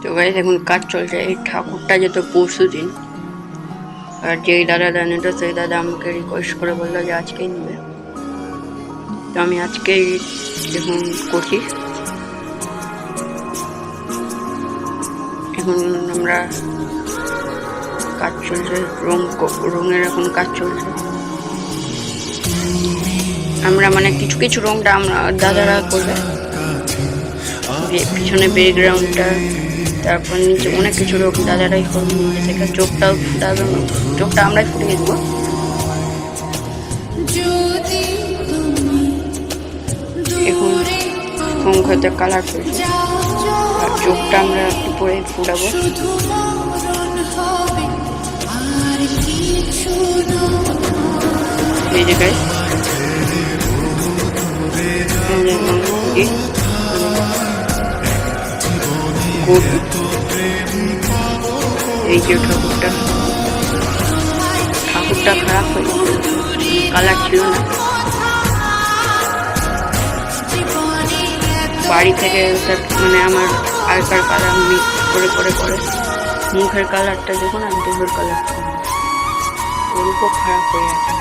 তো গাইস এখন কাজ চলছে। এই ঠাকুরটা যেত পরশু দিন, আর যেই দাদা নিত সেই দাদা আমাকে রিকোয়েস্ট করে বললো যে আজকেই নেবে। তো আমি আজকেই এখন করছি। এখন আমরা কাজ চলছে, রঙের এখন কাজ চলছে। আমরা মানে কিছু কিছু রংটা আমরা দাদারা করবে, পিছনে ব্যাকগ্রাউন্ডটা, তারপর নিচে অনেক কিছু রং দাদারাই করবে। নিচে থেকে চোখটাও ফুটাবে, চোখটা আমরাই ফুটিয়ে দেবো। এখন শঙ্খতে কালার করছি, আর চোখটা আমরা একটু পরে ফুটাবো। এই জায়গায় এই যে ঠাকুরটা খারাপ হয়ে গেছে, কালার ছিল না। বাড়ি থেকে মানে আমার আগেকার কালার মিক্স করে করে করে মুখের কালারটা যখন আর দেহের কালারটা ওরকম খারাপ হয়ে গেছে।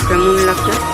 কেমন লাগছে?